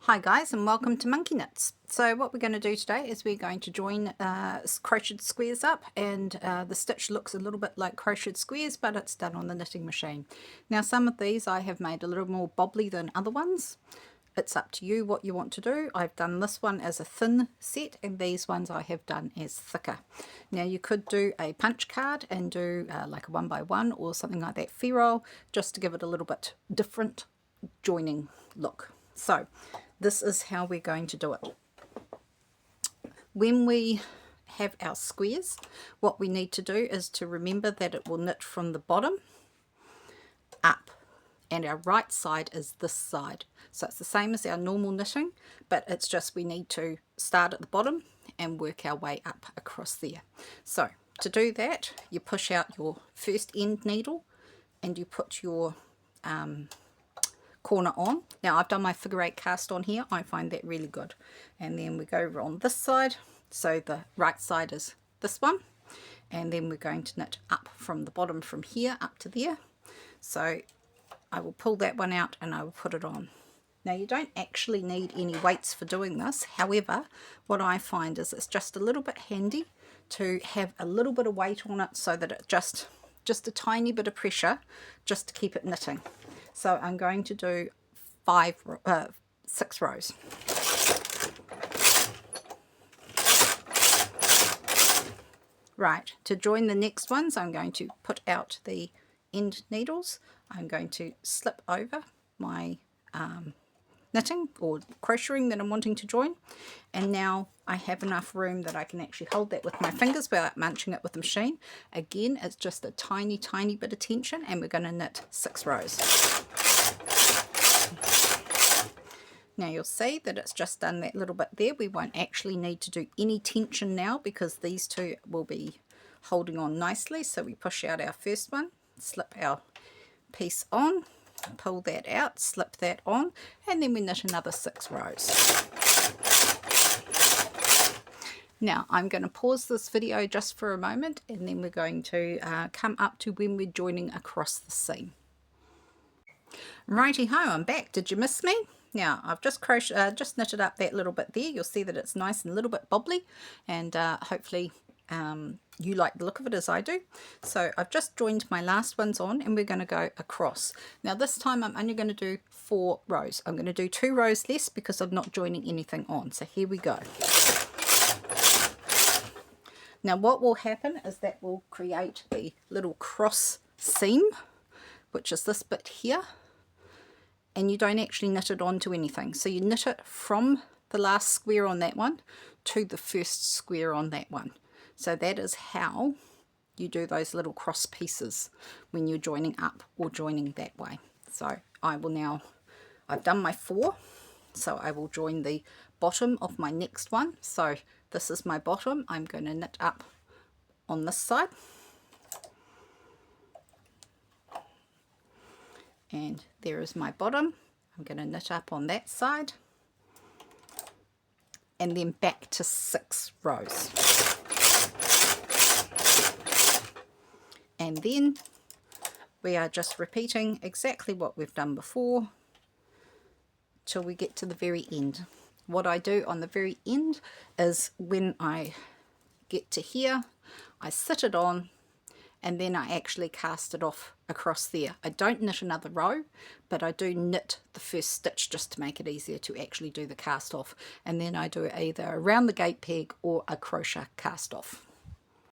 Hi guys, and welcome to Monkey Knits. So what we're going to do today is we're going to join crocheted squares up, and the stitch looks a little bit like crocheted squares, but it's done on the knitting machine. Now some of these I have made a little more bobbly than other ones. It's up to you what you want to do. I've done this one as a thin set, and these ones I have done as thicker. Now you could do a punch card and do like a 1x1 or something like that ferrule, just to give it a little bit different joining look. So this is how we're going to do it. When we have our squares, what we need to do is to remember that it will knit from the bottom up, and our right side is this side. So it's the same as our normal knitting, but it's just we need to start at the bottom and work our way up across there. So to do that, you push out your first end needle and you put your corner on. Now I've done my figure 8 cast on here. I find that really good. And then we go over on this side, so the right side is this one, and then we're going to knit up from the bottom from here up to there. So I will pull that one out and I will put it on. Now you don't actually need any weights for doing this. However, what I find is it's just a little bit handy to have a little bit of weight on it, so that it just a tiny bit of pressure just to keep it knitting. So I'm going to do 6 rows. Right, to join the next ones, I'm going to put out the end needles. I'm going to slip over my knitting or crocheting that I'm wanting to join, and now I have enough room that I can actually hold that with my fingers without munching it with the machine. Again, it's just a tiny bit of tension, and we're going to knit 6 rows. Now you'll see that it's just done that little bit there. We won't actually need to do any tension now because these two will be holding on nicely. So we push out our first one, slip our piece on, pull that out, slip that on, and then we knit another 6 rows. Now I'm going to pause this video just for a moment, and then we're going to come up to when we're joining across the seam. Righty ho, I'm back. Did you miss me? Now I've just knitted up that little bit there. You'll see that it's nice and a little bit bobbly, and hopefully you like the look of it as I do. So I've just joined my last ones on, and we're going to go across. Now this time I'm only going to do 4 rows. I'm going to do 2 rows less because I'm not joining anything on. So here we go. Now what will happen is that will create the little cross seam, which is this bit here, and you don't actually knit it onto anything. So you knit it from the last square on that one to the first square on that one. So that is how you do those little cross pieces when you're joining up or joining that way. So I will now, I've done my 4, so I will join the bottom of my next one. So this is my bottom. I'm going to knit up on this side, and there is my bottom. I'm going to knit up on that side, and then back to 6 rows. And then we are just repeating exactly what we've done before till we get to the very end. What I do on the very end is when I get to here, I sit it on, and then I actually cast it off across there. I don't knit another row, but I do knit the first stitch just to make it easier to actually do the cast off, and then I do either around the gate peg or a crochet cast off.